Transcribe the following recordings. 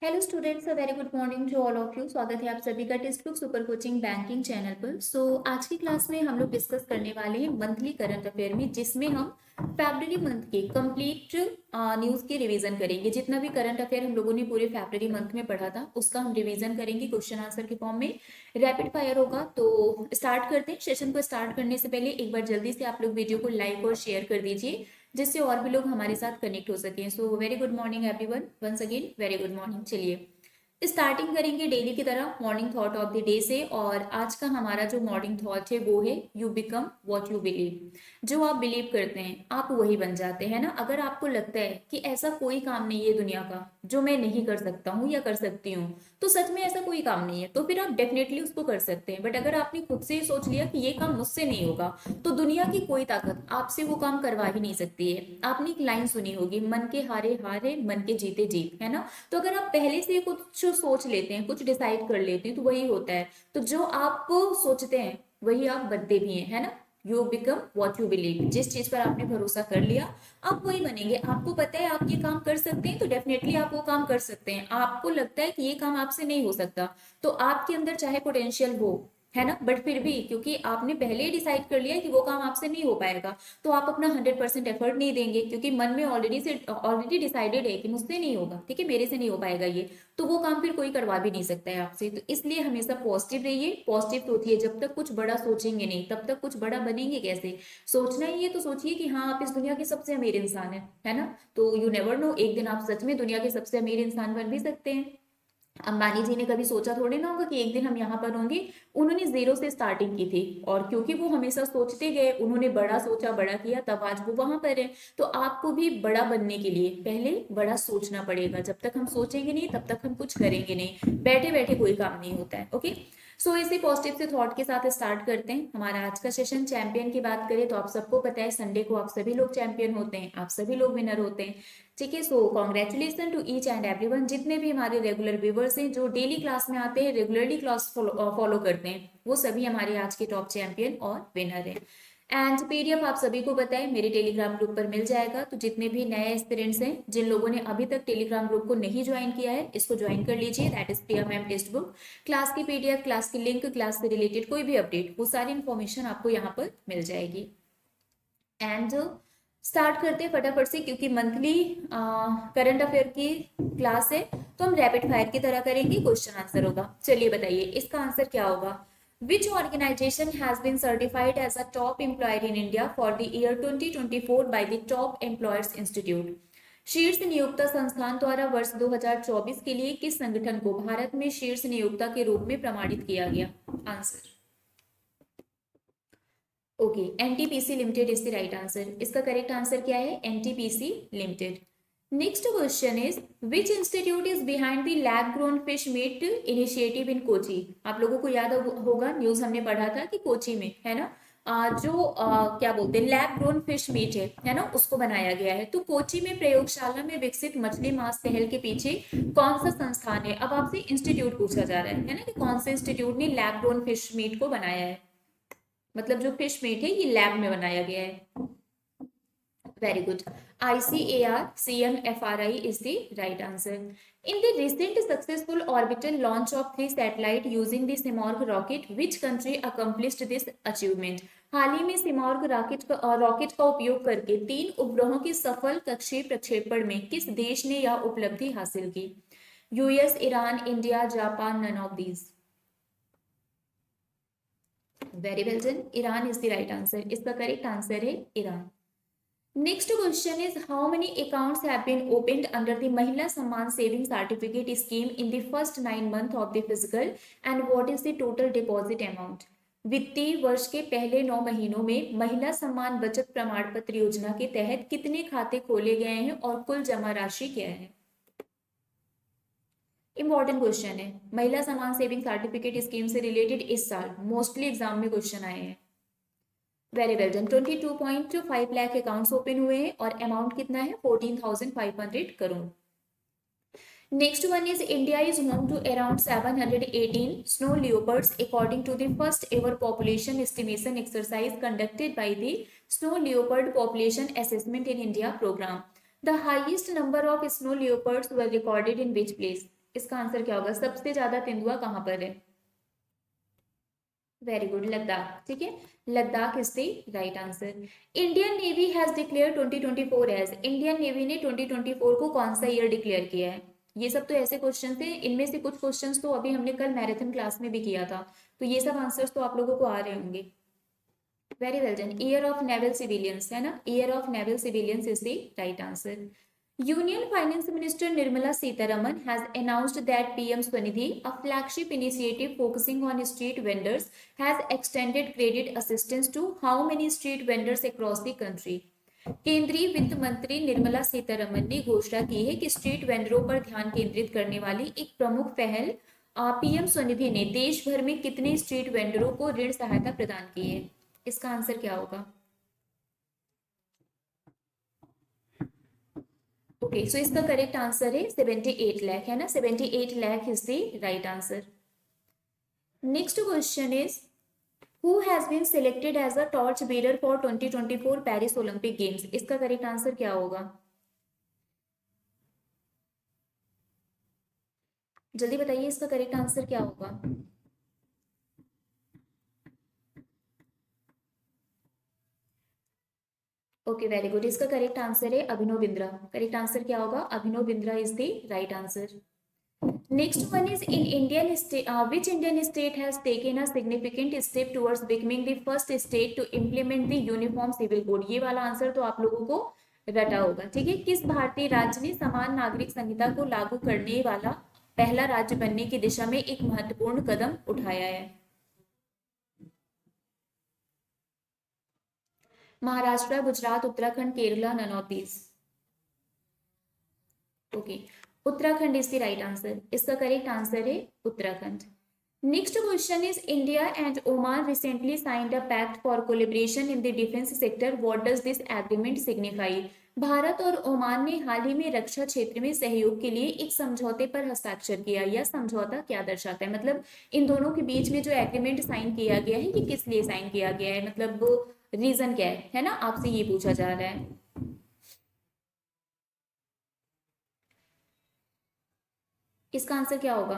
Hello students, a very good morning to all of you. स्वागत है आप सभी का text book super coaching banking channel पर। आज की क्लास में हम लोग डिस्कस करने वाले हैं मंथली करंट अफेयर में, जिसमें हम फरवरी मंथ के कंप्लीट न्यूज़ की रिवीजन करेंगे। जितना भी करंट अफेयर हम लोगों ने पूरे फरवरी मंथ में पढ़ा था उसका हम रिवीजन करेंगे क्वेश्चन आंसर के फॉर्म में। रैपिड फायर होगा। तो स्टार्ट करते हैं। सेशन को स्टार्ट करने से पहले एक बार जल्दी से आप लोग वीडियो को लाइक और शेयर कर दीजिए, जिससे और भी लोग हमारे साथ कनेक्ट हो सकें। So very good morning everyone, once again very good morning. चलिए स्टार्टिंग करेंगे डेली की तरह morning thought of the day से। और आज का हमारा जो मॉर्निंग थॉट है वो है you become what you believe. जो आप बिलीव करते हैं आप वही बन जाते हैं ना। अगर आपको लगता है कि ऐसा कोई काम नहीं है दुनिया का जो मैं नहीं कर सकता हूँ या कर सकती हूँ, तो सच में ऐसा कोई काम नहीं है, तो फिर आप डेफिनेटली उसको कर सकते हैं। बट अगर आपने खुद से ही सोच लिया कि ये काम मुझसे नहीं होगा, तो दुनिया की कोई ताकत आपसे वो काम करवा ही नहीं सकती है। आपने एक लाइन सुनी होगी, मन के हारे हारे मन के जीते जीत, है ना। तो अगर आप पहले से कुछ सोच लेते हैं, कुछ डिसाइड कर लेते हैं, तो वही होता है। तो जो आप सोचते हैं वही आप बनते भी हैं, है ना। You become what you believe. जिस चीज पर आपने भरोसा कर लिया आप वही बनेंगे। आपको पता है आप ये काम कर सकते हैं, तो डेफिनेटली आप वो काम कर सकते हैं। आपको लगता है कि ये काम आपसे नहीं हो सकता, तो आपके अंदर चाहे पोटेंशियल हो, है ना, बट फिर भी क्योंकि आपने पहले ही डिसाइड कर लिया कि वो काम आपसे नहीं हो पाएगा, तो आप अपना 100% एफर्ट नहीं देंगे, क्योंकि मन में ऑलरेडी डिसाइडेड है कि मुझसे नहीं होगा, ठीक है, मेरे से नहीं हो पाएगा ये। तो वो काम फिर कोई करवा भी नहीं सकता है आपसे। तो इसलिए हमेशा पॉजिटिव रहिए, पॉजिटिव सोचिए। जब तक कुछ बड़ा सोचेंगे नहीं तब तक कुछ बड़ा बनेंगे कैसे। सोचना ही है तो सोचिए कि हाँ आप इस दुनिया के सबसे अमीर इंसान है ना। तो यू नेवर नो, एक दिन आप सच में दुनिया के सबसे अमीर इंसान बन भी सकते हैं। अंबानी जी ने कभी सोचा थोड़ी ना होगा कि एक दिन हम यहाँ पर होंगे। उन्होंने जीरो से स्टार्टिंग की थी, और क्योंकि वो हमेशा सोचते गए, उन्होंने बड़ा सोचा बड़ा किया, तब आज वो वहां पर है। तो आपको भी बड़ा बनने के लिए पहले बड़ा सोचना पड़ेगा। जब तक हम सोचेंगे नहीं तब तक हम कुछ करेंगे नहीं। बैठे बैठे कोई काम नहीं होता है। ओके, इसी पॉजिटिव से थॉट के साथ स्टार्ट करते हैं हमारा आज का सेशन। चैंपियन की बात करें तो आप सबको पता है संडे को आप सभी लोग चैंपियन होते हैं, आप सभी लोग विनर होते हैं, ठीक है। Congratulation to each and everyone. जितने भी हमारे रेगुलर व्यूवर्स हैं जो डेली क्लास में आते हैं, रेगुलरली क्लास फॉलो करते हैं, वो सभी हमारे आज के टॉप चैंपियन और विनर हैं। एंड पीडीएफ आप सभी को पता है मेरे टेलीग्राम ग्रुप पर मिल जाएगा। तो जितने भी नए एस्पिरेंट्स हैं, जिन लोगों ने अभी तक टेलीग्राम ग्रुप को नहीं ज्वाइन किया है, इसको ज्वाइन कर लीजिए। That is Priya ma'am text book. Class की पीडीएफ, क्लास की लिंक, क्लास से रिलेटेड कोई भी अपडेट, वो सारी इन्फॉर्मेशन आपको यहाँ पर मिल जाएगी। एंड स्टार्ट करते हैं फटाफट से, क्योंकि मंथली करंट अफेयर की क्लास है, तो हम रैपिड फायर की तरह करेंगे, क्वेश्चन आंसर होगा। चलिए बताइए इसका आंसर क्या होगा। Which organisation has been certified as a top employer in India for the year 2024 by the top employers institute. शीर्ष नियोक्ता संस्थान द्वारा वर्ष 2024 के लिए किस संगठन को भारत में शीर्ष नियोक्ता के रूप में प्रमाणित किया गया। Answer okay, NTPC limited is the right answer. इसका करेक्ट आंसर क्या है, NTPC limited. Next question is which institute is behind the lab grown fish meet initiative in Kochi. आप लोगों को याद होगा, न्यूज हमने पढ़ा था कि कोची में, है ना, क्या बोलते हैं, लैब ग्रोन फिश मीट है ना, उसको बनाया गया है। तो कोची में प्रयोगशाला में विकसित मछली मांस पहल के पीछे कौन सा संस्थान है। अब आपसे इंस्टीट्यूट पूछा जा रहा है ना, कि कौन से इंस्टीट्यूट ने लैब ग्रोन फिश मीट को बनाया है। मतलब जो फिश मीट है ये लैब में बनाया गया है। Very good, ICAR-CMFRI is the right answer. In the recent successful orbital launch of 3 satellites using the Simorgh rocket, which country accomplished this achievement? हाल ही में सिमॉर्ग रॉकेट का उपयोग करके 3 उपग्रहों के सफल कक्षीय प्रक्षेपण में किस देश ने यह उपलब्धि हासिल की। US, Iran, India, Japan, none of these. Very well done, Iran is the right answer. इसका करेक्ट आंसर है Iran. Next question is how many accounts have been opened under the Mahila Samman Saving Certificate Scheme in the first 9 months of the fiscal and what is the total deposit amount? वित्तीय वर्ष के पहले 9 महीनों में महिला सम्मान बचत प्रमाण पत्र योजना के तहत कितने खाते खोले गए हैं और कुल जमा राशि क्या है। इंपॉर्टेंट क्वेश्चन है, Mahila Samman saving certificate scheme से रिलेटेड इस साल मोस्टली एग्जाम में क्वेश्चन आए हैं। Very well done, 22.5 lakh accounts open हुए हैं और अमाउंट कितना है 14,500 crore. Next one is India is home to around 718 snow leopards according to the first ever population estimation exercise conducted by the snow leopard population assessment in India programme. The highest number of snow leopards were recorded in which place. इसका answer क्या होगा? सबसे ज्यादा तेंदुआ कहाँ पर है? Very good, Ladakh. ठीक है, Ladakh is the right answer. Indian Navy has declare 2024 as, Indian Navy ने 2024 को कौन सा ईयर डिक्लेयर किया है? ये सब तो ऐसे क्वेश्चन थे, इनमें से कुछ क्वेश्चंस तो अभी हमने कल मैराथन क्लास में भी किया था, तो ये सब आंसर्स तो आप लोगों को आ रहे होंगे। Very well done. Year of naval civilians है ना, year of naval civilians is the right answer. Union Finance Minister Nirmala Sitharaman has announced that PM Swanidhi, a flagship initiative focusing on street vendors, has extended credit assistance to how many street vendors across the country? केंद्रीय वित्त मंत्री निर्मला सीतारमन ने घोषणा की है कि street वेंडरों पर ध्यान केंद्रित करने वाली एक प्रमुख पहल पीएम स्वनिधि ने देश भर में कितने स्ट्रीट वेंडरों को ऋण सहायता प्रदान की है? इसका आंसर क्या होगा? ओके, सो इसका करेक्ट आंसर है 78 लाख, है ना, 78 lakh is the right answer. Next question is who has been selected as a torch bearer for 2024 Paris Olympic games? इसका करेक्ट आंसर क्या होगा? जल्दी बताइए, इसका करेक्ट आंसर क्या होगा? Okay, very good. इसका करेक्ट आंसर है अभिनव बिंद्रा। करेक्ट आंसर क्या होगा? Abhinav Bindra is the right answer. Next one is in Indian state, which Indian state has taken a significant step towards becoming the first state to implement the uniform civil code? ये वाला answer तो आप लोगों को रटा होगा। ठीक है, किस भारतीय राज्य ने समान नागरिक संहिता को लागू करने वाला पहला राज्य बनने की दिशा में एक महत्वपूर्ण कदम उठाया है? Maharashtra, Gujarat, Uttarakhand, Kerala, none of these. Okay, Uttarakhand is the right answer. इसका करेक्ट आंसर है Uttarakhand. Next question is India and Oman recently signed a pact for collaboration in the defence sector. What does this agreement signify? Bharat और Oman ने हाल ही में रक्षा क्षेत्र में सहयोग के लिए एक समझौते पर हस्ताक्षर किया। यह समझौता क्या दर्शाता है? मतलब इन दोनों के बीच में जो एग्रीमेंट साइन किया गया है, ये किस लिए साइन किया गया है, मतलब रीजन क्या है ना, आपसे ये पूछा जा रहा है। इसका आंसर क्या होगा?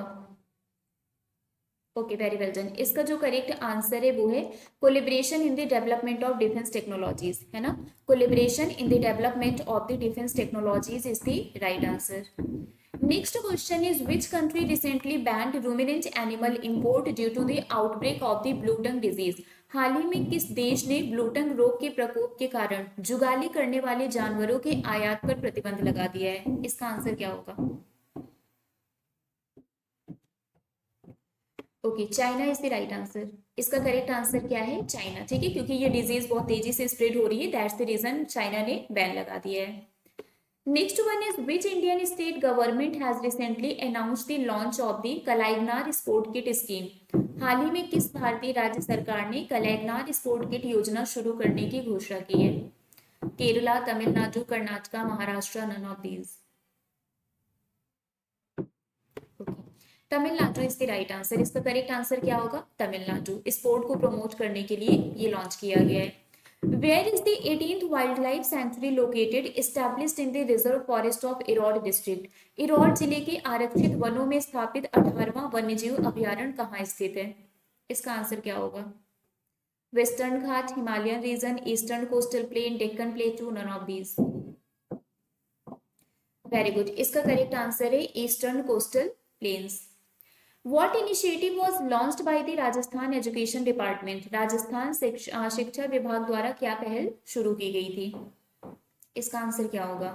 Okay, very well done. इसका जो करेक्ट आंसर है वो है collaboration in the development of defence technologies, है ना, collaboration in the development of the defence technologies is the right answer. Next question is which country recently banned ruminant animal import due to the outbreak of the blue tongue disease? हाल ही में किस देश ने blue tongue रोग के प्रकोप के कारण जुगाली करने वाले जानवरों के आयात पर प्रतिबंध लगा दिया है? इसका आंसर क्या होगा? Okay, China is the right answer. इसका करेक्ट आंसर क्या है? चाइना। ठीक है, क्योंकि ये डिजीज बहुत तेजी से स्प्रेड हो रही है, दैट्स द रीजन चाइना ने बैन लगा दिया है। Next one is which Indian state government has recently announced the launch of the Kalaignar sport kit scheme? हाल ही में किस भारतीय राज्य सरकार ने कलाइगनार स्पोर्ट किट योजना शुरू करने की घोषणा की है? Kerala, Tamil Nadu, Karnataka, Maharashtra, none of these. Tamil Nadu is the right answer. इसका करेक्ट आंसर क्या होगा? तमिलनाडु। स्पोर्ट को प्रमोट करने के लिए ये लॉन्च किया गया है। Where is the 18th wildlife sanctuary located, established in the reserve forest of Erode district? इरौड जिले के आरक्षित वनों में स्थापित 18वां वन्यजीव अभयारण्य कहाँ स्थित है? इसका आंसर क्या होगा? Western Ghat, Himalayan region, eastern coastal plain, Deccan plateau, none of these. Very good. इसका करेक्ट आंसर है eastern coastal plains. What initiative was launched by the Rajasthan Education Department? Rajasthan शिक्षा विभाग द्वारा क्या पहल शुरू की गई थी? इसका आंसर क्या होगा?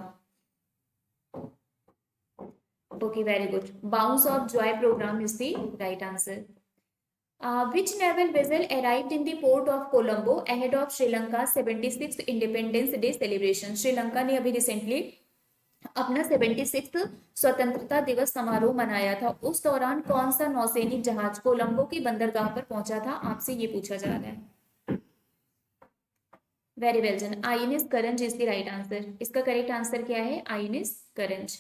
Okay, very good. Bounce of joy program is the right answer. Which naval vessel arrived in the port of Colombo ahead of Sri Lanka's 76th Independence Day celebration? Sri Lanka ने अभी रिसेंटली अपना 76वां स्वतंत्रता दिवस समारोह मनाया था। उस दौरान कौन सा नौसैनिक जहाज कोलंबो की बंदरगाह पर पहुंचा था? आपसे ये पूछा जा रहा है। Very well done. INS Karanj is the right answer. इसका करेक्ट आंसर क्या है? INS Karanj.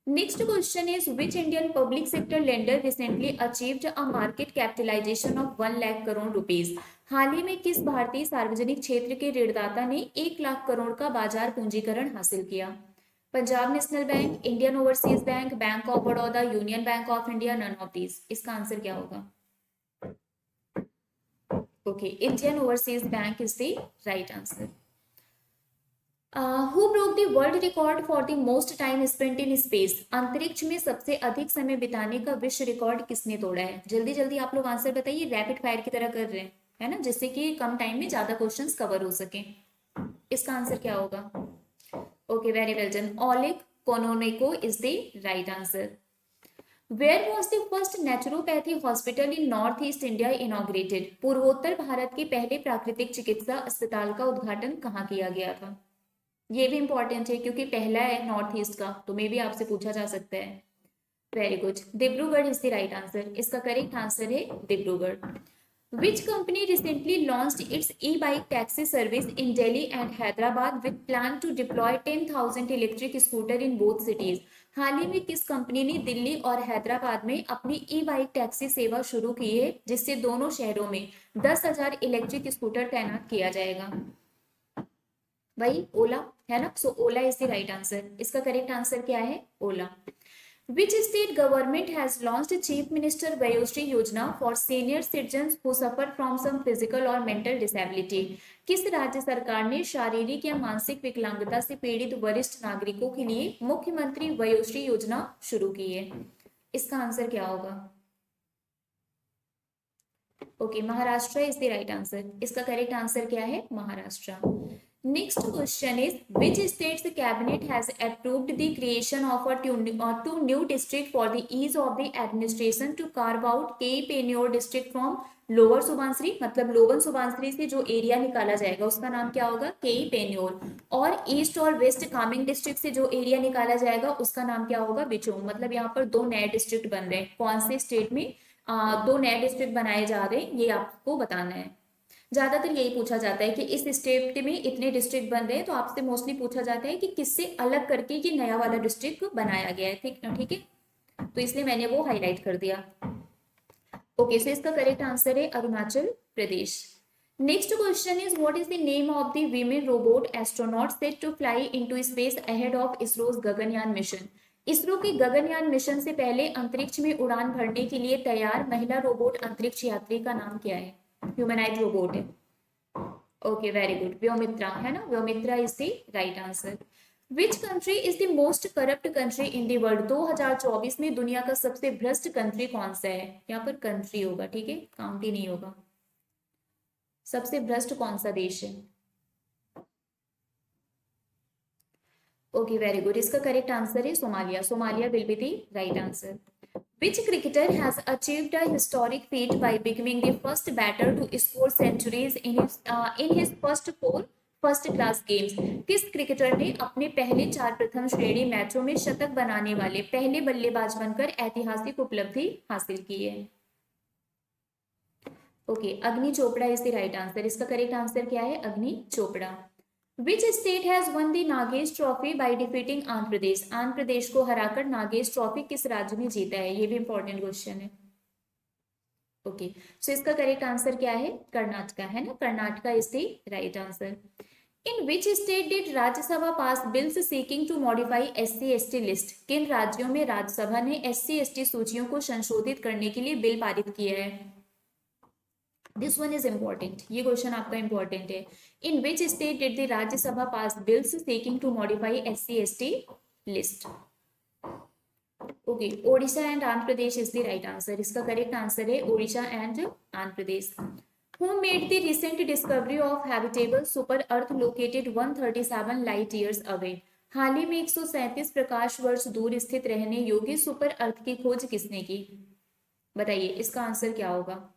Next question is which Indian public sector lender recently achieved a market capitalisation of 1 lakh crore rupees? हाल ही में किस भारतीय सार्वजनिक क्षेत्र के ऋणदाता ने 1 लाख करोड़ का बाजार पूंजीकरण हासिल किया? Punjab National Bank, Indian Overseas Bank, Bank of Baroda, Union Bank of India, none of these. इसका आंसर क्या होगा? Okay, Indian Overseas Bank is the right answer. Who broke the world record for the most time spent in space? अंतरिक्ष में सबसे अधिक समय बिताने का विश्व रिकॉर्ड किसने तोड़ा है? जल्दी जल्दी आप लोग आंसर बताइए, रैपिड फायर की तरह कर रहे हैं, है ना, जिससे कि कम टाइम में ज्यादा क्वेश्चंस कवर हो सके। इसका आंसर क्या होगा? Okay, very well done. Oleg Kononenko is the right answer. Where was the first naturopathy hospital in North East India inaugurated? पूर्वोत्तर भारत के पहले प्राकृतिक चिकित्सा अस्पताल का उद्घाटन कहाँ किया गया था? ये भी इंपॉर्टेंट है क्योंकि पहला है नॉर्थ ईस्ट का, तो मे भी आपसे पूछा जा सकता है। Very good, Dibrugarh is the right answer. इसका करेक्ट आंसर है Dibrugarh. Which company recently launched its e-bike taxi service in Delhi and Hyderabad with plan to deploy 10,000 electric scooter in both cities? हाल ही में किस कंपनी ने दिल्ली और हैदराबाद में अपनी ई बाइक टैक्सी सेवा शुरू की है, जिससे दोनों शहरों में 10,000 इलेक्ट्रिक स्कूटर तैनात किया जाएगा? वही ओला, है ना। सो ओला इज द राइट आंसर। इसका करेक्ट आंसर क्या है? ओला। Which state government has launched Chief Minister Vayoshree Yojana for senior citizens who suffer from some physical or mental disability? किस राज्य सरकार ने शारीरिक या मानसिक विकलांगता से पीड़ित वरिष्ठ नागरिकों के लिए मुख्यमंत्री वयोश्री योजना शुरू की है? इसका आंसर क्या होगा? Okay, Maharashtra is the right answer. इसका करेक्ट आंसर क्या है? Maharashtra. Next question is, which state's cabinet has approved the creation of two new district for the ease of the administration to carve out K-Penur district from lower Subansiri? मतलब lower सुबांसरी से जो area निकाला जाएगा उसका नाम क्या होगा? के पेन्योर। और ईस्ट और वेस्ट कामेंग डिस्ट्रिक्ट से जो एरिया निकाला जाएगा उसका नाम क्या होगा? बिचोम। मतलब यहाँ पर दो नए डिस्ट्रिक्ट बन रहे हैं। कौन से स्टेट में दो नए डिस्ट्रिक्ट बनाए जा रहे हैं, ये आपको बताना है। ज्यादातर यही पूछा जाता है कि इस स्टेट में इतने डिस्ट्रिक्ट बन रहे हैं, तो आपसे मोस्टली पूछा जाता है कि किससे अलग करके ये नया वाला डिस्ट्रिक्ट बनाया गया है। ठीक है, तो इसलिए मैंने वो हाईलाइट कर दिया। ओके, सो इसका करेक्ट आंसर है Arunachal Pradesh. Next question is, what is the name of the women robot astronaut set to fly into space ahead of ISRO's Gaganyaan mission? ISRO के गगनयान मिशन से पहले अंतरिक्ष में उड़ान भरने के लिए तैयार महिला रोबोट अंतरिक्ष यात्री का नाम क्या है? ह्यूमनाइज रोबोट है। ओके, वेरी गुड, व्योमित्रा, है ना। Vyommitra is the right answer. Which country is the most corrupt country in the world? 2024 में दुनिया का सबसे भ्रष्ट कंट्री कौन सा है? यहाँ पर कंट्री होगा, ठीक है, काउंटी नहीं होगा। सबसे भ्रष्ट कौन सा देश है? ओके, वेरी गुड, इसका करेक्ट आंसर है Somalia. Somalia will be the right answer. Which cricketer has achieved a historic feat by becoming the first batter to score centuries in his first four first class games? किस cricketer ने अपने पहले 4 प्रथम श्रेणी मैचों में शतक बनाने वाले पहले बल्लेबाज बनकर ऐतिहासिक उपलब्धि हासिल की है? Okay, Agni Chopra is the right answer. इसका करेक्ट आंसर क्या है? Agni Chopra. Which state has won the Nagesh trophy by defeating Andhra Pradesh? Andhra Pradesh को हराकर नागेश ट्रॉफी किस राज्य ने जीता है? ये भी इंपॉर्टेंट क्वेश्चन है। ओके, सो इसका करेक्ट आंसर क्या है? कर्नाटका, है ना। Karnataka is the right answer. In which state did Rajya Sabha pass bills seeking to modify SC/ST list? किन राज्यों में राज्यसभा ने SC/ST सूचियों को संशोधित करने के लिए बिल पारित किया है? दिस वन इज इंपॉर्टेंट, ये क्वेश्चन आपका इंपॉर्टेंट है। In which state did the Rajya Sabha pass bills seeking to modify SC/ST list? Okay, Odisha and Andhra Pradesh is the right answer. इसका करेक्ट आंसर है Odisha and Andhra Pradesh. Who made the recent discovery of habitable super Earth located 137 light years away? हाल ही में 137 प्रकाश वर्ष दूर स्थित रहने योग्य super अर्थ की खोज किसने की? बताइए, इसका आंसर क्या होगा?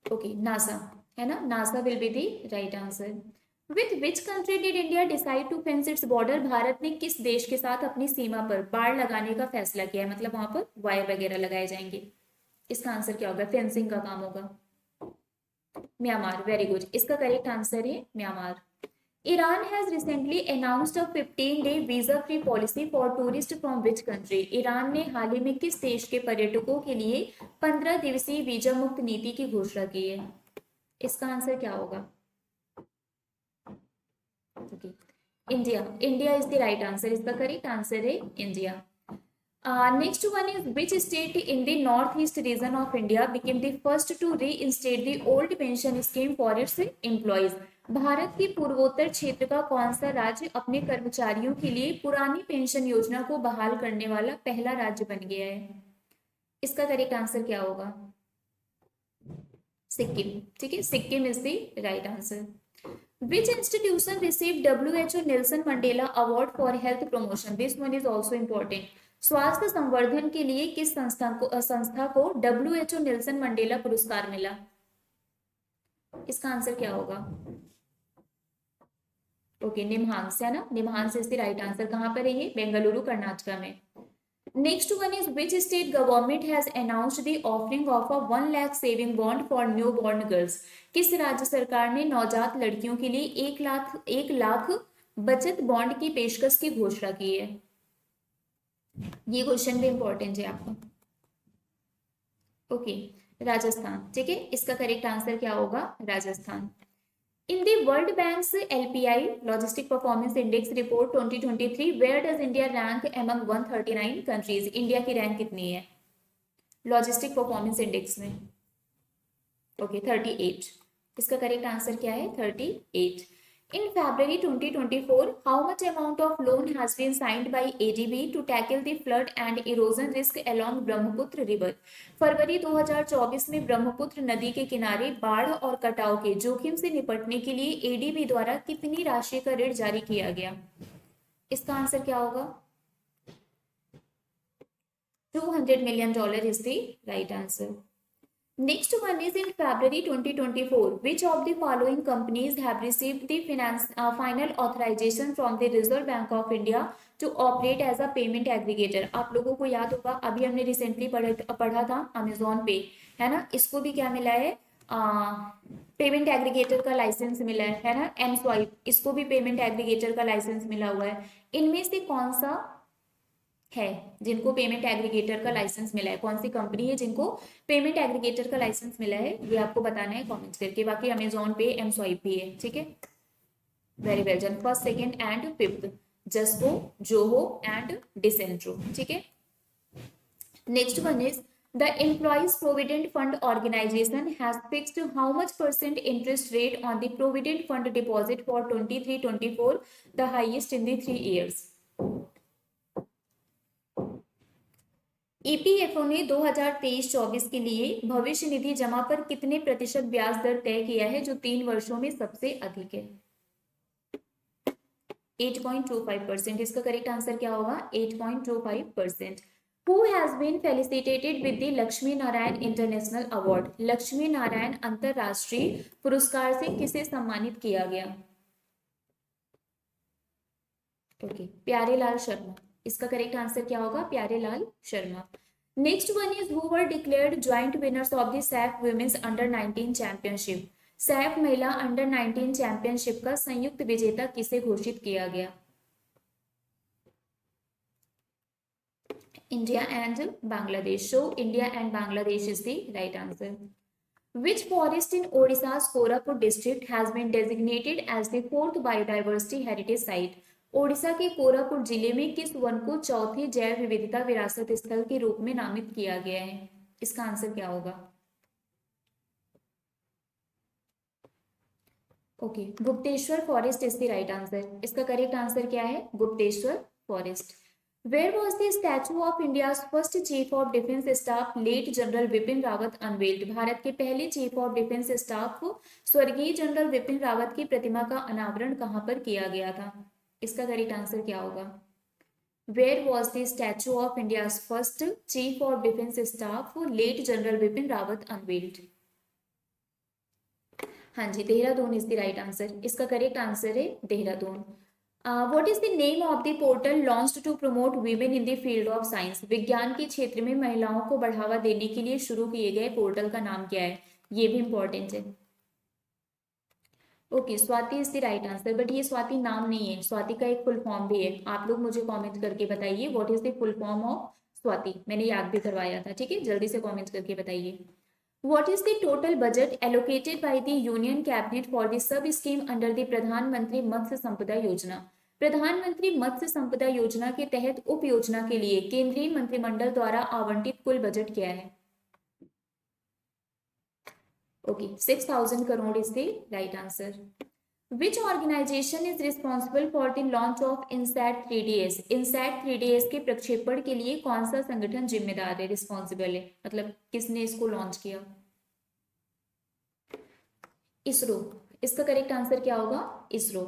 ओके, नासा, है ना। NASA will be the right answer. With which country did India decide to fence its border? Bharat ने किस देश के साथ अपनी सीमा पर बाड़ लगाने का फैसला किया है? मतलब वहां पर वायर वगैरह लगाए जाएंगे। इसका आंसर क्या होगा? फेंसिंग का काम होगा। म्यांमार, वेरी गुड, इसका करेक्ट आंसर है Myanmar. Iran has recently announced a 15-day visa free policy for tourist from which country? Iran ने हाल ही में किस देश के पर्यटकों के लिए 15 दिवसीय वीजा मुक्त नीति की घोषणा की है? इसका आंसर क्या होगा? Okay. India, India is the right answer, इसका करेक्ट आंसर है India. Next one is which state in the northeast region of India became the first to reinstate the old pension scheme for its employees? Bharat के पूर्वोत्तर क्षेत्र का कौन सा राज्य अपने कर्मचारियों के लिए पुरानी पेंशन योजना को बहाल करने वाला पहला राज्य बन गया है? इसका करेक्ट आंसर क्या होगा? सिक्किम, ठीक है, Sikkim is the right answer. Which institution received WHO Nelson Mandela Award for Health Promotion? This one is also important. स्वास्थ्य संवर्धन के लिए किस संस्था को WHO नेल्सन मंडेला पुरस्कार मिला? इसका आंसर क्या होगा? ओके, निमहांस है ना, NIMHANS is the right answer. कहां पर है ये? बेंगलुरु, कर्नाटक में। Next one is which state government has announced the offering of a 1 lakh saving bond for newborn girls? किस राज्य सरकार ने नवजात लड़कियों के लिए 1 लाख बचत बॉन्ड की पेशकश की घोषणा की है? ये क्वेश्चन भी इंपॉर्टेंट है आपका। ओके, राजस्थान, ठीक है, इसका करेक्ट आंसर क्या होगा? Rajasthan. In the World Bank's LPI Logistic Performance Index Report 2023, where does India rank among 139 countries? India की रैंक कितनी है लॉजिस्टिक परफॉर्मेंस इंडेक्स में? ओके, 38। इसका करेक्ट आंसर क्या है? 38। In February 2024, how much amount of loan has been signed by ADB to tackle the flood and erosion risk along Brahmaputra River? फरवरी 2024 में ब्रह्मपुत्र नदी के किनारे बाढ़ और कटाव के जोखिम से निपटने के लिए एडीबी द्वारा कितनी राशि का ऋण जारी किया गया? इसका आंसर क्या होगा? $200 million is the right answer. Next one is in February 2024, which of the following companies have received the final authorization from the Reserve Bank of India to operate as a payment aggregator? आप लोगों को याद होगा, अभी हमने recently पढ़ा था Amazon पे, है ना, इसको भी क्या मिला है? पेमेंट एग्रीगेटर का लाइसेंस मिला है ना। एम स्वाइप, इसको भी पेमेंट एग्रीगेटर का लाइसेंस मिला हुआ है। इनमें से कौन सा है जिनको पेमेंट एग्रीगेटर का लाइसेंस मिला है? कौन सी कंपनी है जिनको पेमेंट एग्रीगेटर का लाइसेंस मिला है? ये आपको बताना है कमेंट्स करके। बाकी अमेजोन पे एम स्वाइप भी है, ठीक है, very well done. First, second and fifth, Jusco, Zoho and Decentro, ठीक है। Next one is the employees provident fund organization has fixed how much percent interest rate on the provident fund deposit for 23-24, the highest in the 3 years? EPFO ने 2023-24 के लिए भविष्य निधि जमा पर कितने प्रतिशत ब्याज दर तय किया है जो 3 वर्षों में सबसे अधिक है? 8.25%। इसका करेक्ट आंसर क्या होगा? 8.25%। Who has been felicitated with the Lakshmi Narayan International Award? Lakshmi Narayan अंतरराष्ट्रीय पुरस्कार से किसे सम्मानित किया गया? ओके, प्यारेलाल शर्मा। इसका करेक्ट आंसर क्या होगा? Pyarelal Sharma. Next one is who were declared joint winners of the SAFF women's under 19 championship? SAFF महिला अंडर 19 चैंपियनशिप का संयुक्त विजेता किसे घोषित किया गया? India and Bangladesh. So India and Bangladesh is the right answer. Which forest in Odisha's Koraput district has been designated as the 4th biodiversity heritage site? Odisha के कोरापुट जिले में किस वन को चौथी जैव विविधता विरासत स्थल के रूप में नामित किया गया है? इसका आंसर क्या होगा? Okay, Gupteshwar forest is the right answer. इसका करेक्ट आंसर क्या है? Gupteshwar forest. Where was the statue of India's first Chief of Defence Staff, late General Vipin Rawat, unveiled? Bharat के पहले चीफ ऑफ डिफेंस स्टाफ स्वर्गीय जनरल विपिन रावत की प्रतिमा का अनावरण कहां पर किया गया था? इसका करेक्ट आंसर क्या होगा? Where was the statue of India's first Chief of Defence Staff, late General Vipin Rawat, unveiled? हाँ जी, Dehradun is the right answer. इसका करेक्ट आंसर है Dehradun. What is the name of the portal launched to promote women in the field of science? विज्ञान के क्षेत्र में महिलाओं को बढ़ावा देने के लिए शुरू किए गए पोर्टल का नाम क्या है? ये भी इंपॉर्टेंट है। Okay, Swati is the right answer, but ये स्वाति नाम नहीं है, स्वाति का एक फुल फॉर्म भी है। आप लोग मुझे कमेंट करके बताइए what is the full form of Swati. मैंने याद भी करवाया था, ठीक है, जल्दी से कमेंट करके बताइए। What is the total budget allocated by the Union Cabinet for the sub scheme under the प्रधानमंत्री मत्स्य संपदा योजना? प्रधानमंत्री मत्स्य संपदा योजना के तहत उप योजना के लिए केंद्रीय मंत्रिमंडल द्वारा आवंटित कुल बजट क्या है? Okay, 6,000 crore is the right answer. Which organization is responsible for the launch of INSAT 3DS? INSAT 3DS के प्रक्षेपण के लिए कौन सा संगठन जिम्मेदार है, रिस्पॉन्सिबल है, मतलब किसने इसको लॉन्च किया? इसरो. इसका करेक्ट आंसर क्या होगा? ISRO.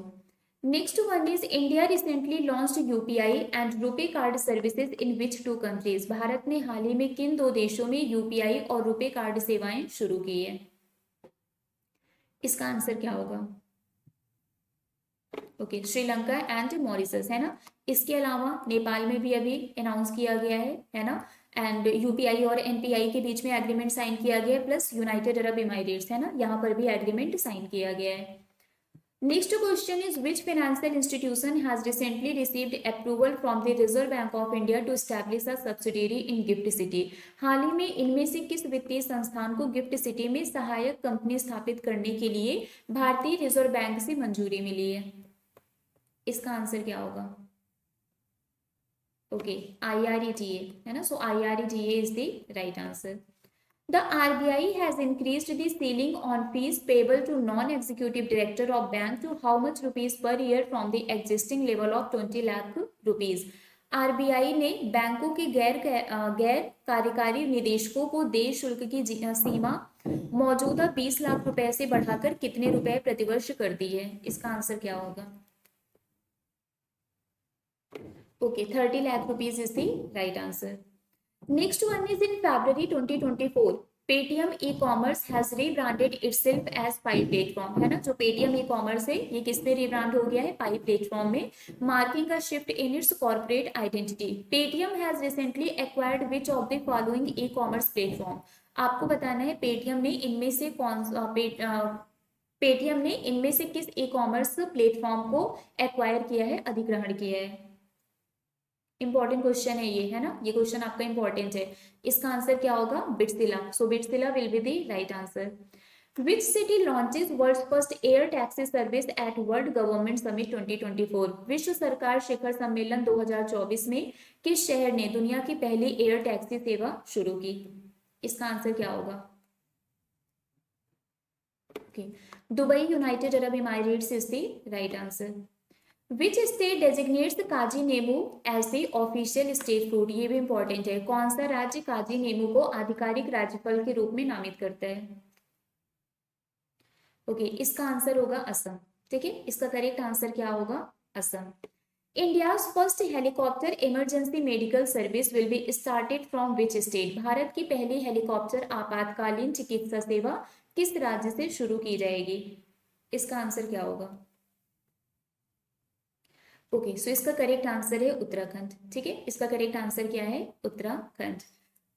Next one is India recently launched UPI and RuPay card services in which two countries? Bharat ने हाल ही में किन दो देशों में यूपीआई और रुपे कार्ड सेवाएं शुरू की है? इसका आंसर क्या होगा? ओके, श्रीलंका एंड मॉरिशस, है ना. इसके अलावा नेपाल में भी अभी अनाउंस किया गया है ना. एंड यूपीआई और एनपीआई के बीच में एग्रीमेंट साइन किया गया है, प्लस यूनाइटेड अरब इमारेट्स, है ना, यहाँ पर भी एग्रीमेंट साइन किया गया है. Next question is which financial institution has recently received approval from the Reserve Bank of India to establish a subsidiary in GIFT City? हाल ही में इनमें से किस वित्तीय संस्थान को गिफ्ट सिटी में सहायक कंपनी स्थापित करने के लिए भारतीय रिजर्व बैंक से मंजूरी मिली है? इसका आंसर क्या होगा? ओके, IREGA, है ना. सो IREGA is the right answer. The RBI has increased the ceiling on fees payable to non-executive director of bank to how much rupees per year from the existing level of 20 lakh rupees? RBI ने बैंकों के गैर कार्यकारी निदेशकों को देय शुल्क की सीमा मौजूदा 20 लाख रुपए से बढ़ाकर कितने रुपए प्रतिवर्ष कर दी है? इसका आंसर क्या होगा? Okay, 30 lakh rupees is the right answer. Next one is in February 2024, Paytm e-commerce has rebranded itself as Pi platform, है ना. जो Paytm e-commerce है ये किस पे रिब्रांड हो गया है? Pi platform में, marking a shift in its corporate identity. Paytm has recently acquired which of the following e-commerce platform? आपको बताना है Paytm ने इनमें से Paytm ने इनमें से किस ई-कॉमर्स प्लेटफॉर्म को एक्वायर किया है, अधिग्रहण किया है? इंपॉर्टेंट क्वेश्चन है ये, है ना. ये क्वेश्चन आपका इंपॉर्टेंट है. इसका आंसर क्या होगा? BitSila. So BitSila will be the right answer. Which city launches world first air taxi service at world government summit 2024? विश्व सरकार शिखर सम्मेलन 2024 में किस शहर ने दुनिया की पहली एयर टैक्सी सेवा शुरू की? इसका आंसर क्या होगा? Dubai, United Arab Emirates is the right answer. Which state designates Kaji Nimbu as the official state fruit? ये भी इंपॉर्टेंट है. कौन सा राज्य काजी नींबू को आधिकारिक राज्य फल के रूप में नामित करता है? ओके, इसका आंसर होगा असम. ठीक है, इसका करेक्ट आंसर क्या होगा? Assam. India's first helicopter emergency medical service will be started from which state? Bharat की पहली हेलीकॉप्टर आपातकालीन चिकित्सा सेवा किस राज्य से शुरू की जाएगी? इसका आंसर क्या होगा? ओके, सो इसका करेक्ट आंसर है उत्तराखंड. ठीक है, इसका करेक्ट आंसर क्या है? Uttarakhand.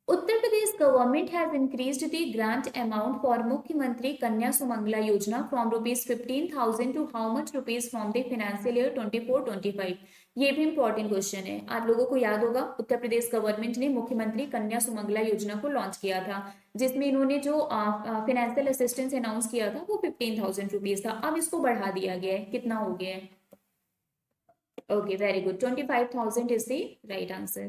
Uttar Pradesh government has increased the grant amount for Mukhyamantri Kanya Sumangala Yojana from ₹15,000 to how much rupees from the financial year 24-25? ये भी इंपॉर्टेंट क्वेश्चन है. आप लोगों को याद होगा उत्तर प्रदेश गवर्नमेंट ने मुख्यमंत्री कन्या सुमंगला योजना को लॉन्च किया था, जिसमें इन्होंने जो फाइनेंशियल असिस्टेंस अनाउंस किया था वो 15,000 रुपीज था. अब इसको बढ़ा दिया गया है. कितना हो गया है? Okay, very good. 25,000 is the right answer.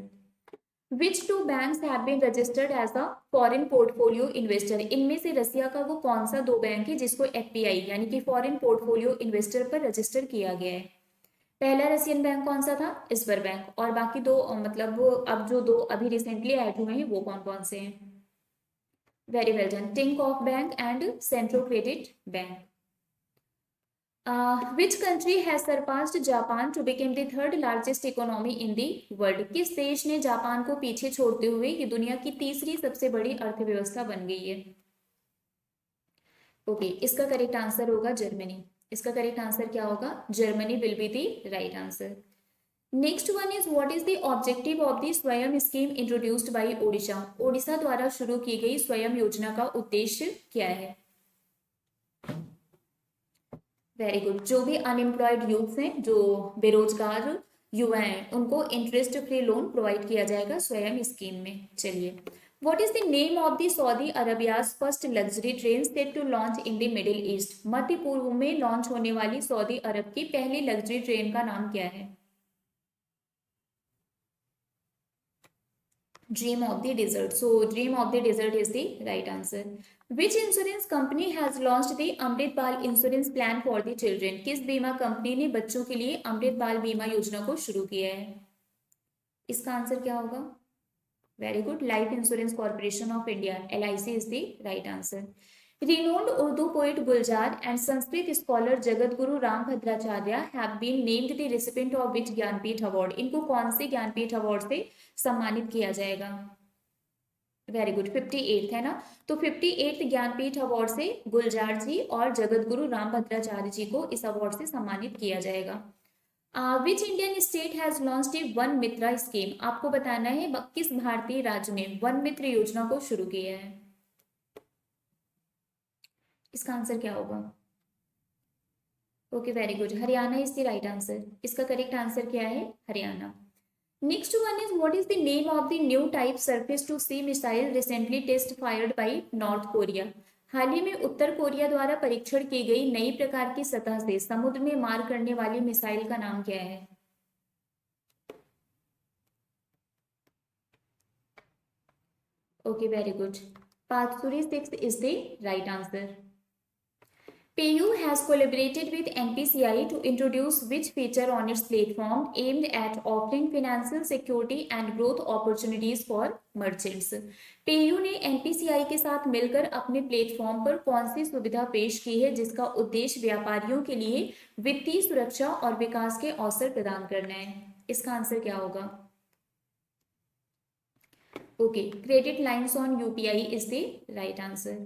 Which two banks have been registered as a foreign portfolio investor? इनमें से रसिया का वो कौन सा दो बैंक है जिसको FPI यानी कि फॉरेन पोर्टफोलियो इन्वेस्टर पर रजिस्टर किया गया है? पहला रसियन बैंक कौन सा था? स्बर बैंक. और बाकी दो मतलब अब जो दो अभी रिसेंटली ऐड हुए हैं वो कौन कौन से हैं? Very well done. Tinkoff Bank and Centro Credit Bank. Which country has surpassed Japan to become the third largest economy in the world? किस देश ने जापान को पीछे छोड़ते हुए ये दुनिया की तीसरी सबसे बड़ी अर्थव्यवस्था बन गई है? ओके, इसका करेक्ट आंसर होगा जर्मनी. इसका करेक्ट आंसर क्या होगा? Germany will be the right answer. Next one is what is the objective of the Swayam scheme introduced by Odisha? Odisha द्वारा शुरू की गई स्वयं योजना का उद्देश्य क्या है? Very good. जो भी अनएम्प्लॉयड यूथ हैं, जो बेरोजगार युवा हैं, उनको इंटरेस्ट फ्री लोन प्रोवाइड किया जाएगा स्वयं स्कीम में. चलिए, What is the name of the Saudi Arabia's first luxury train set to launch in the Middle East? मध्य पूर्व में लॉन्च होने वाली सऊदी अरब की पहली लग्जरी ट्रेन का नाम क्या है? Dream of the Desert. So Dream of the Desert is the right answer. Which insurance company has launched the Amrit Bal Insurance Plan for the Children? किस बीमा कंपनी ने बच्चों के लिए अमृत बाल बीमा योजना को शुरू किया है? इसका आंसर क्या होगा? Very good, life insurance corporation of India, LIC is the right answer. Renowned Urdu poet Gulzar and Sanskrit scholar Jagat Guru Ram Bhadracharya have been named the recipient of which Jnanpith award? इनको कौन से Jnanpith award से सम्मानित किया जाएगा? Very good, 58th है ना. तो 58th ज्ञानपीठ अवार्ड से गुलजार जी और जगत गुरु राम भद्राचार्य जी को इस अवार्ड से सम्मानित किया जाएगा. विच Indian state has launched A one Mitra scheme? आपको बताना है किस भारतीय राज्य ने वन मित्र योजना को शुरू किया है. इसका आंसर क्या होगा? Okay very good, Haryana is the right answer. इसका करेक्ट आंसर क्या है? Haryana. Next one is what is the name of the new type surface to sea missile recently test fired by North Korea? हाल ही में उत्तर Korea द्वारा परीक्षण की गई नई प्रकार की सतह से समुद्र में मार करने वाली मिसाइल का नाम क्या है? Okay very good, Padasuri 6 is the right answer. PayU has collaborated with NPCI to introduce which feature on its platform aimed at offering financial security and growth opportunities for merchants? PayU ने NPCI के साथ मिलकर अपने platform पर कौन सी सुविधा पेश की है जिसका उद्देश्य व्यापारियों के लिए वित्तीय सुरक्षा और विकास के अवसर प्रदान करना है? इसका आंसर क्या होगा? Okay, credit lines on UPI is the right answer.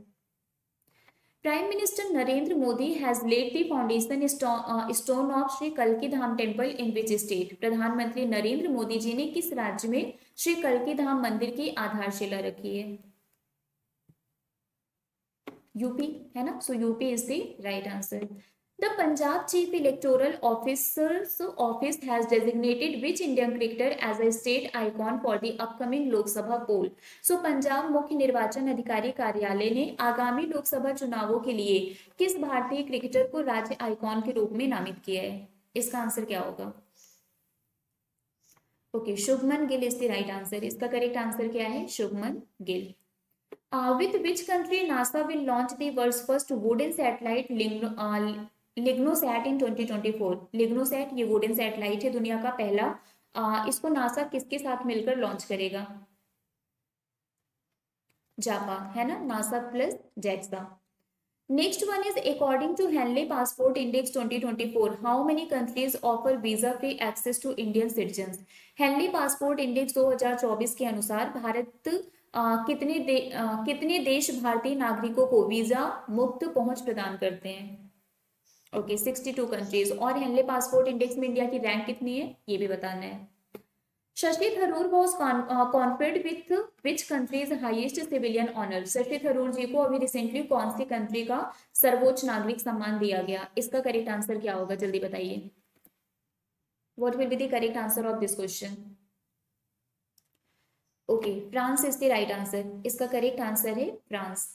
Prime Minister Narendra Modi has laid the foundation stone of Sri Kalki Dham Temple in which state? प्रधानमंत्री नरेंद्र मोदी जी ने किस राज्य में श्री कल्की धाम मंदिर की आधारशिला रखी है? यूपी है ना. So UP is the right answer. The Punjab Chief Electoral Officer's office has designated which Indian cricketer as a state icon for the upcoming Lok Sabha poll? So Punjab मुख्य निर्वाचन अधिकारी कार्यालय ने आगामी लोकसभा चुनावों के लिए किस भारतीय क्रिकेटर को राज्य आइकॉन के रूप में नामित किया है? इसका आंसर क्या होगा? Okay, Shubman Gill is the right answer. इसका करेक्ट आंसर क्या है? Shubman Gill. With which country NASA will launch the world's first wooden satellite LignoSat in 2024? LignoSat ये वुडन सैटेलाइट है, दुनिया का पहला. इसको नासा किसके साथ मिलकर लॉन्च करेगा? जापान है ना. NASA plus JAXA. Next one is according to Henley passport Index 2024 how many countries offer visa free access to Indian citizens? Henley passport Index 2024 के अनुसार भारत कितने देश भारतीय नागरिकों को वीजा मुक्त पहुंच प्रदान करते हैं? Okay, 62 countries. और हेनली पासपोर्ट इंडेक्स में इंडिया की रैंक कितनी है ये भी बताना है. Shashi Tharoor was conferred with which country's highest civilian honour? Shashi Tharoor ji को अभी रिसेंटली कौन सी कंट्री का सर्वोच्च नागरिक सम्मान दिया गया? इसका करेक्ट आंसर क्या होगा? जल्दी बताइए. What will be the correct answer of this question? Okay, France is the right answer. इसका करेक्ट आंसर है France.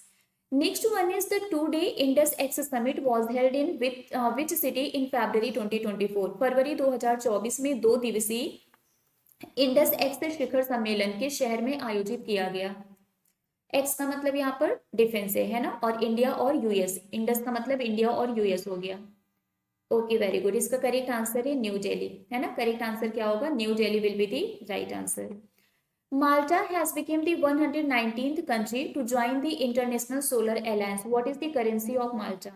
Next one is the two-day Indus X Summit was held in which city in February 2024? फरवरी 2024 में 2 दिवसीय Indus x शिखर सम्मेलन के शहर में आयोजित किया गया. एक्स का मतलब यहाँ पर डिफेंस है ना, और इंडिया और यूएस. इंडस का मतलब इंडिया और यूएस हो गया. Okay very good. इसका करेक्ट आंसर है न्यू दिल्ली है ना. करेक्ट आंसर क्या होगा? New Delhi will be the right answer. Malta has become the 119th country to join the International Solar Alliance. What is the currency of Malta?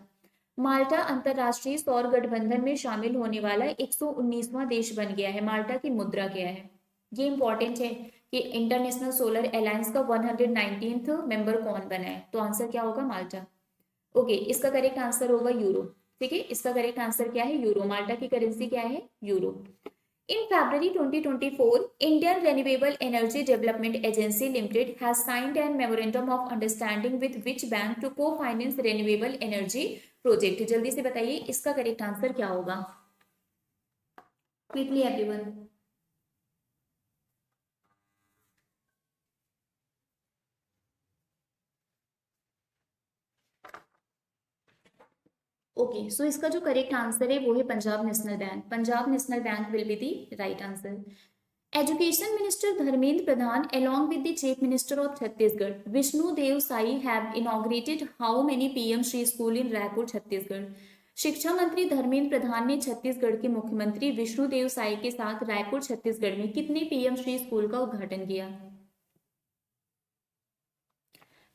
माल्टा अंतरराष्ट्रीय सौर गठबंधन में शामिल होने वाला 119वां देश बन गया है. माल्टा की मुद्रा क्या है? ये इंपॉर्टेंट है कि इंटरनेशनल सोलर अलायंस का 119th मेंबर कौन बना है. तो आंसर क्या होगा? माल्टा. ओके, इसका करेक्ट आंसर होगा यूरो. ठीक है, इसका करेक्ट आंसर क्या है? यूरो. माल्टा की करेंसी क्या है? Euro. In February 2024, Indian Renewable Energy Development Agency Limited has signed a memorandum of understanding with which bank to co-finance renewable energy project? जल्दी से बताइए इसका करेक्ट आंसर क्या होगा? Quickly everyone. ओके, सो इसका जो करेक्ट आंसर है वो है Punjab National bank. Punjab National bank will be the right answer. Education Minister Dharmendra Pradhan, along with the Chief Minister of Chhattisgarh, Vishnu Dev Sai, have inaugurated how many PM Shri School in Raipur, Chhattisgarh? शिक्षा मंत्री धर्मेंद्र प्रधान ने छत्तीसगढ़ के मुख्यमंत्री विष्णुदेव साई के साथ रायपुर छत्तीसगढ़ में कितने PM Shri school का उद्घाटन किया?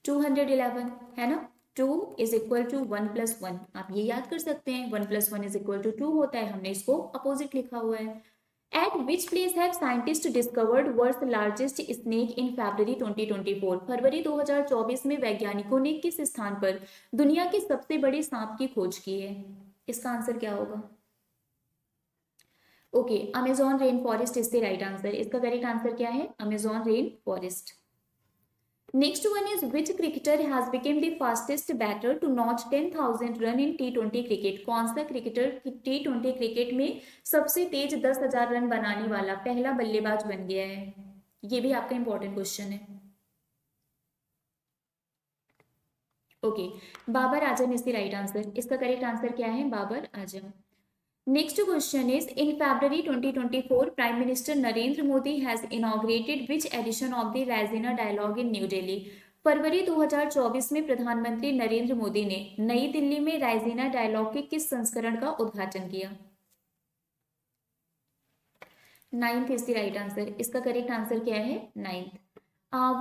211 है ना। 2 इज इक्वल टू 1 प्लस 1, आप ये याद कर सकते हैं। 1 प्लस 1 इज इक्वल टू 2 होता है, हमने इसको अपोजिट लिखा हुआ है। At which place have scientists discovered world's largest snake in February 2024? फरवरी 2024 में वैज्ञानिकों ने किस स्थान पर दुनिया के सबसे बड़े सांप की खोज की है? इसका आंसर क्या होगा? Okay, Amazon rain forest is the right answer. इसका करेक्ट आंसर क्या है? Amazon rain forest. Next one is which cricketer has become the fastest batter to notch 10,000 run in T20 cricket? कौन सा क्रिकेटर T20 क्रिकेट में सबसे तेज 10,000 run बनाने वाला पहला बल्लेबाज बन गया है? ये भी आपका इंपॉर्टेंट क्वेश्चन है। Okay, Babar Azam is the right answer. इसका करेक्ट आंसर क्या है? Babar Azam. Next question is, in February 2024, Prime Minister Narendra Modi has inaugurated which edition of the Raisina Dialogue in New Delhi? फरवरी 2024 में प्रधानमंत्री नरेंद्र मोदी ने नई दिल्ली में राइजीना डायलॉग के किस संस्करण का उद्घाटन किया? 9th is the right answer. इसका करेक्ट आंसर क्या है? 9th।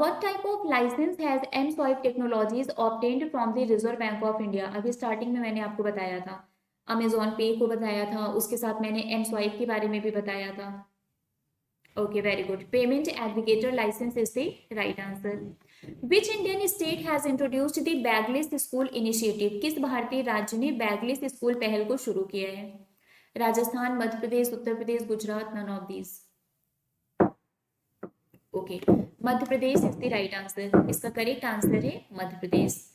What type of license has M-Swipe Technologies obtained from the Reserve Bank of India? अभी स्टार्टिंग में मैंने आपको बताया था, अमेजॉन पे को बताया था, उसके साथ मैंने एम स्वाइप के बारे में भी बताया था। Okay, very good. Payment aggregator licence is the right answer. Which Indian state has introduced the bagless school initiative? किस भारतीय राज्य ने बैगलेस स्कूल पहल को शुरू किया है? Rajasthan, Madhya Pradesh, Uttar Pradesh, Gujarat, none of these. Okay, Madhya Pradesh is the right answer. इसका करेक्ट आंसर है Madhya Pradesh.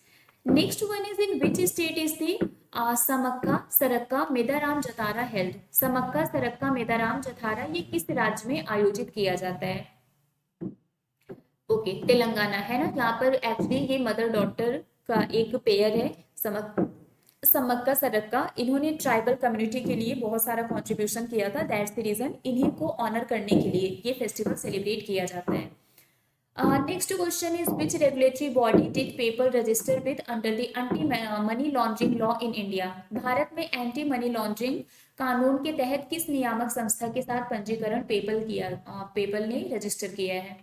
Next one is in which state is the Sammakka Sarakka Medaram Jatara held? Sammakka Sarakka Medaram Jatara ये किस राज्य में आयोजित किया जाता है? ओके, तेलंगाना है ना। यहाँ पर एक्चुअली ये मदर डॉटर का एक पेयर है, समक्का सरक्का। इन्होंने ट्राइबल कम्युनिटी के लिए बहुत सारा कंट्रीब्यूशन किया था, दैट्स द रीजन इन्हीं को ऑनर करने के लिए ये फेस्टिवल सेलिब्रेट किया जाता है। Next question is which regulatory body did PayPal register with under the anti-money laundering law in India? Bharat में एंटी मनी लॉन्ड्रिंग कानून के तहत किस नियामक संस्था के साथ पंजीकरण पेपल ने रजिस्टर किया है?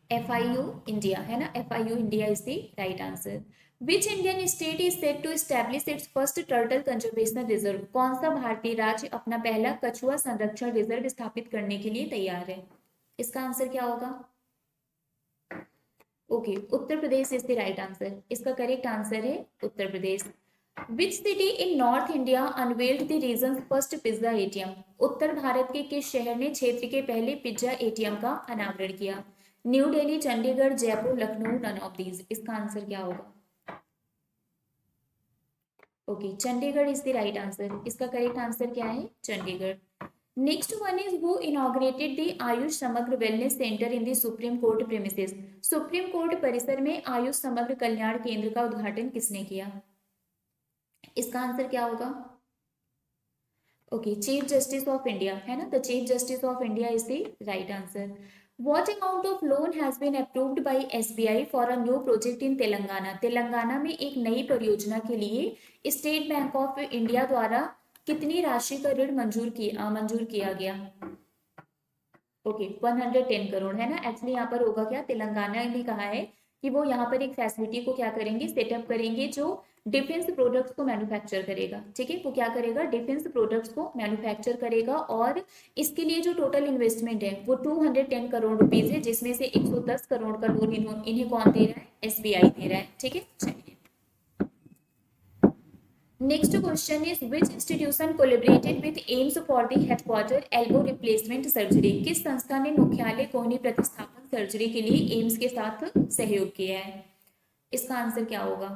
FIU इंडिया है ना। FIU India is the right answer. Which Indian state is set to establish its first turtle conservation reserve? कौन सा भारतीय राज्य अपना पहला कछुआ संरक्षण रिजर्व स्थापित करने के लिए तैयार है? इसका आंसर क्या होगा? Okay, Uttar Pradesh is the right answer. इसका करेक्ट आंसर है Uttar Pradesh. Which city in North India unveiled the region's first pizza ATM? उत्तर भारत के किस शहर ने क्षेत्र के पहले पिज्जा एटीएम का अनावरण किया? New Delhi, Chandigarh, Jaipur, Lucknow, none of these. इसका आंसर क्या होगा? Okay, Chandigarh is the right answer. इसका करेक्ट आंसर क्या है? Chandigarh. Next one is who inaugurated the Ayush समग्र wellness centre in the supreme court premises? Supreme court परिसर में आयुष समग्र कल्याण केंद्र का उद्घाटन किसने किया? इसका आंसर क्या होगा? Okay, chief justice of India है ना। The chief justice of India is the right answer. What amount of loan has been approved by SBI for a new project in Telangana? Telangana में एक नई परियोजना के लिए स्टेट बैंक ऑफ इंडिया द्वारा कितनी राशि का ऋण मंजूर किया गया? ओके, 110 करोड़ है ना। एक्चुअली यहाँ पर होगा क्या, तेलंगाना ने कहा है कि वो यहाँ पर एक फैसिलिटी को क्या करेंगे, सेटअप करेंगे जो डिफेंस प्रोडक्ट्स को मैन्युफैक्चर करेगा। ठीक है, वो क्या करेगा, डिफेंस प्रोडक्ट्स को मैन्युफैक्चर करेगा और इसके लिए जो टोटल इन्वेस्टमेंट है वो 210 करोड़ रुपीज है, जिसमें से 110 करोड़ का लोन इन्हें कौन दे रहा है? SBI दे रहा है। ठीक है, चलिए next question is which institution collaborated with AIIMS for the headquarter elbow replacement surgery? किस संस्था ने मुख्यालय कोहनी प्रतिस्थापन सर्जरी के लिए एम्स के साथ सहयोग किया है? इसका आंसर क्या होगा?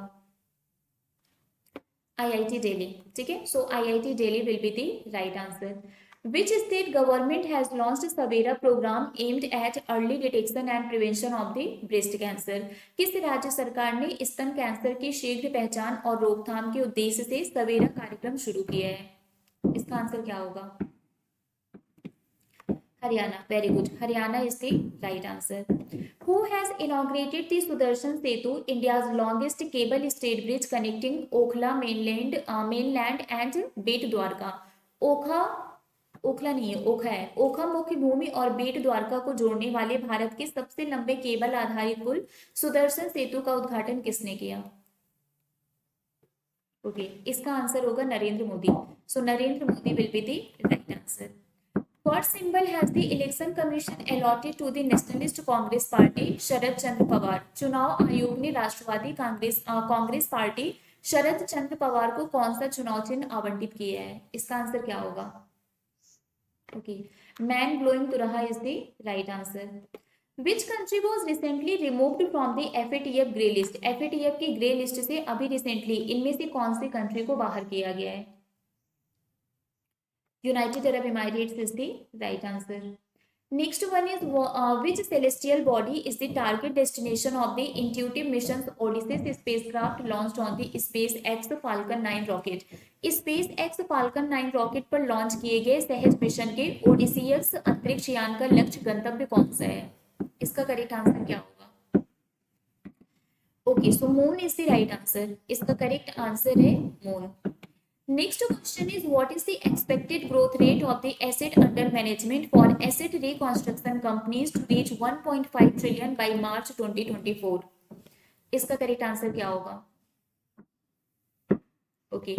IIT दिल्ली। ठीक है, सो IIT Delhi will be the right answer. Which state government has launched Savera program aimed at early detection and prevention of the breast cancer? किस राज्य सरकार ने स्तन कैंसर की शीघ्र पहचान और रोकथाम के उद्देश्य से सवेरा कार्यक्रम शुरू किया है? इसका आंसर क्या होगा? Haryana. Very good. Haryana is the right answer. Who has inaugurated the Sudarshan Setu, India's longest cable stayed bridge connecting Okhla mainland and Bet Dwarka? ओखा ओखला नहीं है, ओखा है. ओखा मुख्य भूमि और बेट द्वारका को जोड़ने वाले भारत के सबसे लंबे केबल आधारित पुल सुदर्शन सेतु का उद्घाटन किसने किया? ओके, इसका आंसर होगा Narendra Modi. So Narendra Modi will be the right answer. What symbol has the Election Commission allotted to the Nationalist Congress Party? शरद चंद्र पवार. चुनाव आयोग ने राष्ट्रवादी कांग्रेस पार्टी शरद चंद्र पवार को कौन सा चुनाव चिन्ह आवंटित किया है? इसका आंसर क्या होगा? Okay, man blowing turha is the right answer. Which country was recently removed from the FATF grey list? FATF की ग्रे लिस्ट से अभी रिसेंटली इनमें से कौन सी कंट्री को बाहर किया गया है? United Arab Emirates is the right answer. Next one is which celestial body is the target destination of the Intuitive Mission's Odysseus spacecraft launched on the SpaceX Falcon 9 rocket? SpaceX Falcon 9 rocket पर launch किए गए सहज mission के Odysseus अंतरिक्ष यान का लक्ष्य गंतव्य कौन सा है? इसका करेक्ट आंसर क्या होगा? Okay, so moon is the right answer. इसका करेक्ट आंसर है moon. Next question is what is the expected growth rate of the asset under management for asset reconstruction companies to reach 1.5 trillion by March 2024? इसका correct answer क्या होगा? Okay,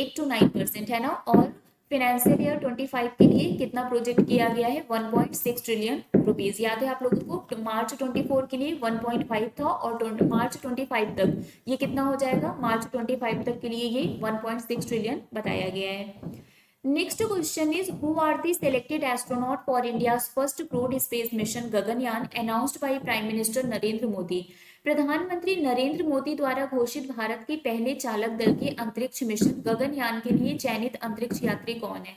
8 to 9% है ना. और financial year 25 के लिए कितना प्रोजेक्ट किया गया है? 1.6 ट्रिलियन रुपीज. याद है आप लोगों को मार्च 24 के लिए 1.5 था और मार्च 25 तक ये कितना हो जाएगा? मार्च 25 तक के लिए ये 1.6 ट्रिलियन बताया गया है. Next question is who are the selected astronaut for India's first crewed space mission Gaganyaan announced by Prime Minister Narendra Modi? प्रधानमंत्री नरेंद्र मोदी द्वारा घोषित भारत के पहले चालक दल के अंतरिक्ष मिशन गगनयान के लिए चयनित अंतरिक्ष यात्री कौन है?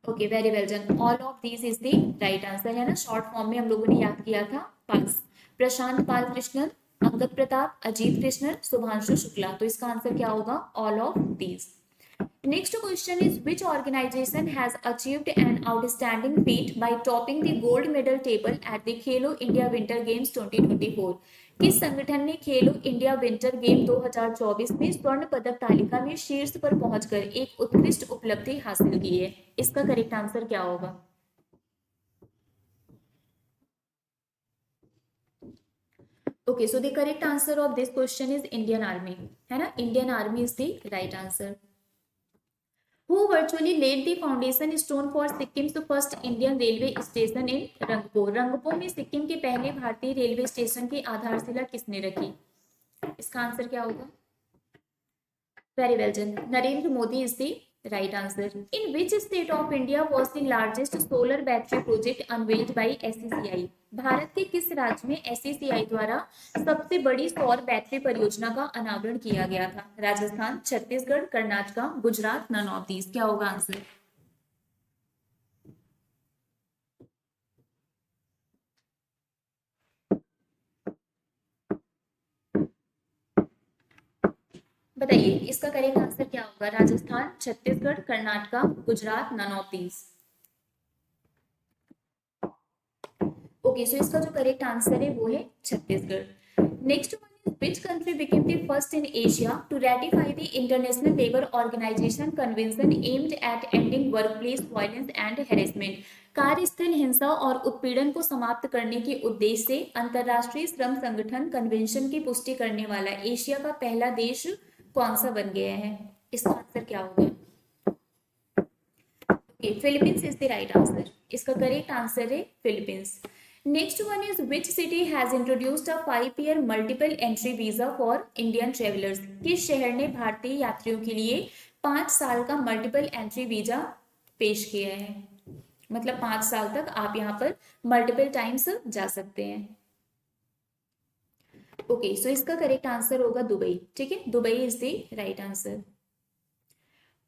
Okay, very well done. All of these is the right answer है ना. शॉर्ट फॉर्म में हम लोगों ने याद किया था. पास प्रशांत पाल कृष्णन, अंगद प्रताप, अजीत कृष्णन, शुभांशु शुक्ला. तो इसका आंसर क्या होगा? All of these. Next question is which organization has achieved an outstanding feat by topping the gold medal table at the Khelo India Winter Games 2024? किस संगठन ने खेलो इंडिया विंटर गेम 2024 में स्वर्ण पदक तालिका में शीर्ष पर पहुंचकर एक उत्कृष्ट उपलब्धि हासिल की है? इसका करेक्ट आंसर क्या होगा? Okay, so the correct answer of this question is Indian Army, है ना. Indian Army is the right answer. Who virtually laid the foundation stone for Sikkim's first Indian railway station in Rangpo? Rangpo में सिक्किम के पहले भारतीय railway station की आधारशिला किसने रखी? इसका आंसर क्या होगा? Very well done. Narendra Modi is the right answer. In which state of India was the largest solar battery project unveiled by SCCI? Bharat के किस राज्य में SCCI द्वारा सबसे बड़ी सौर बैटरी परियोजना का अनावरण किया गया था? Rajasthan, Chhattisgarh, Karnataka, Gujarat, none of these. क्या होगा आंसर? बताइए इसका करेक्ट आंसर क्या होगा? Rajasthan, Chhattisgarh, Karnataka, Gujarat, none of these. Okay, so इसका जो करेक्ट आंसर है वो है Chhattisgarh. Next one is which country became the first in Asia to ratify the International Labour Organization Convention aimed at ending workplace violence and harassment? कार्यस्थल हिंसा और उत्पीड़न को समाप्त करने के उद्देश्य से अंतर्राष्ट्रीय श्रम संगठन कन्वेंशन की पुष्टि करने वाला एशिया का पहला देश कौन सा बन गया है? इसका आंसर क्या होगा? Philippines is the right answer. इसका करेक्ट आंसर है Philippines. Next one is which city has introduced a 5-year multiple entry visa for Indian travelers? किस शहर ने भारतीय यात्रियों के लिए 5 साल का मल्टीपल एंट्री वीजा पेश किया है? मतलब 5 साल तक आप यहाँ पर मल्टीपल टाइम्स जा सकते हैं. ओके, सो इसका करेक्ट आंसर होगा दुबई. ठीक है, Dubai is the right answer.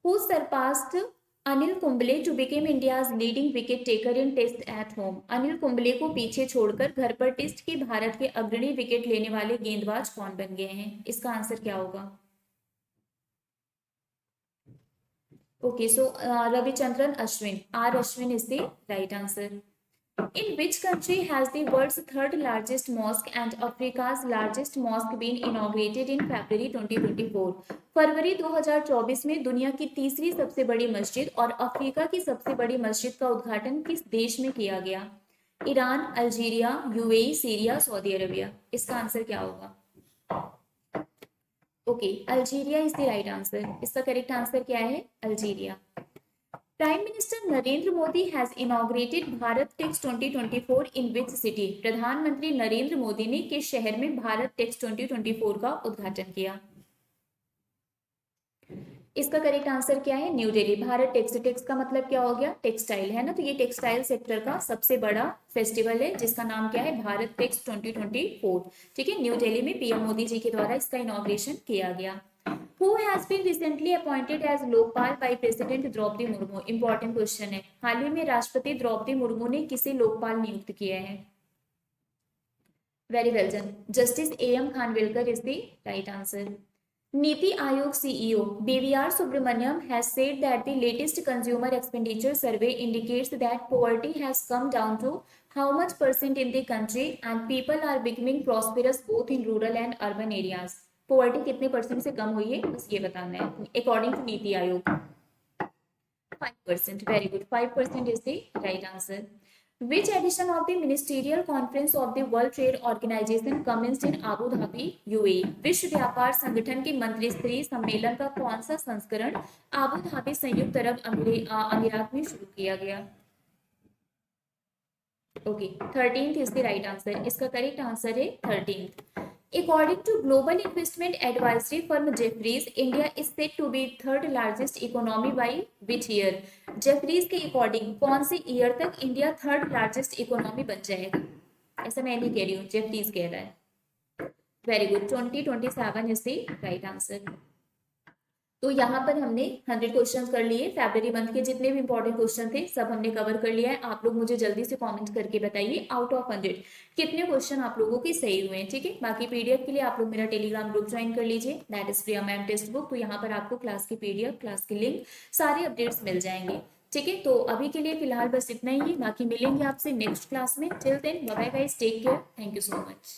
Who surpassed Anil Kumble to become India's leading wicket taker in Test at home. Anil Kumble को पीछे छोड़कर घर पर टेस्ट की भारत के अग्रणी विकेट लेने वाले गेंदबाज कौन बन गए हैं? इसका आंसर क्या होगा? Okay, so Ravichandran Ashwin, R Ashwin is the right answer. In which country has the world's third largest mosque and Africa's largest mosque been inaugurated in February 2024? फरवरी 2024 में दुनिया की तीसरी सबसे बड़ी मस्जिद और अफ्रीका की सबसे बड़ी मस्जिद का उद्घाटन किस देश में किया गया? Iran, Algeria, UAE, Syria, Saudi Arabia. इसका आंसर क्या होगा? Okay, Algeria is the right answer. इसका करेक्ट आंसर क्या है? Algeria. Prime Minister Narendra Modi has inaugurated Bharat Tex 2024 in which city? प्रधानमंत्री नरेंद्र मोदी ने किस शहर में भारत टेक्स 2024 का उद्घाटन किया? इसका करेक्ट आंसर क्या है? New Delhi. Bharat Tex, Tex का मतलब क्या हो गया? टेक्सटाइल, है ना। तो ये टेक्सटाइल सेक्टर का सबसे बड़ा फेस्टिवल है जिसका नाम क्या है? भारत टेक्स 2024। ठीक है, न्यू दिल्ली में पीएम मोदी जी के द्वारा इसका इनॉग्रेशन किया गया। Who has been recently appointed as Lokpal by President Droupadi Murmu? Important question है। हाल ही में राष्ट्रपति द्रौपदी मुर्मू ने किसे लोकपाल नियुक्त किया है? Very well done, Justice A M Khanwilkar is the right answer. NITI Aayog CEO B V R Subrahmanyam has said that the latest consumer expenditure survey indicates that poverty has come down to how much percent in the country and people are becoming prosperous both in rural and urban areas. Poverty कितने percent से कम हुई है, बस ये बताना है according to NITI Aayog. 5%। Very good, 5% is the right answer. Which edition of the Ministerial Conference of the World Trade Organization commenced in Abu Dhabi, UAE? विश्व व्यापार संगठन के मंत्री स्तरीय सम्मेलन का कौन सा संस्करण आबू धाबी संयुक्त अरब अमीरात में शुरू किया गया? Okay, 13th is the right answer. इसका करेक्ट आंसर है 13th। According to global investment advisory firm Jefferies, India is said to be third largest economy by which year? Jefferies के अकॉर्डिंग कौन से ईयर तक इंडिया थर्ड लार्जेस्ट इकोनॉमी बन जाएगा? ऐसा मैं नहीं कह रही हूँ, जेफरीज कह रहा है। Very good, 2027 is the right answer. तो यहाँ पर हमने 100 क्वेश्चन कर लिए। फरवरी मंथ के जितने भी इंपॉर्टेंट क्वेश्चन थे सब हमने कवर कर लिया है। आप लोग मुझे जल्दी से कमेंट करके बताइए आउट ऑफ 100 कितने क्वेश्चन आप लोगों के सही हुए हैं। ठीक है, बाकी पीडीएफ के लिए आप लोग मेरा टेलीग्राम ग्रुप ज्वाइन कर लीजिए, that is Priya ma'am text book. तो यहाँ पर आपको क्लास की पीडीएफ, क्लास की लिंक, सारे अपडेट्स मिल जाएंगे। ठीक है, तो अभी के लिए फिलहाल बस इतना ही है, बाकी मिलेंगे आपसे नेक्स्ट क्लास में। Till then bye bye guys, take care, thank you so much.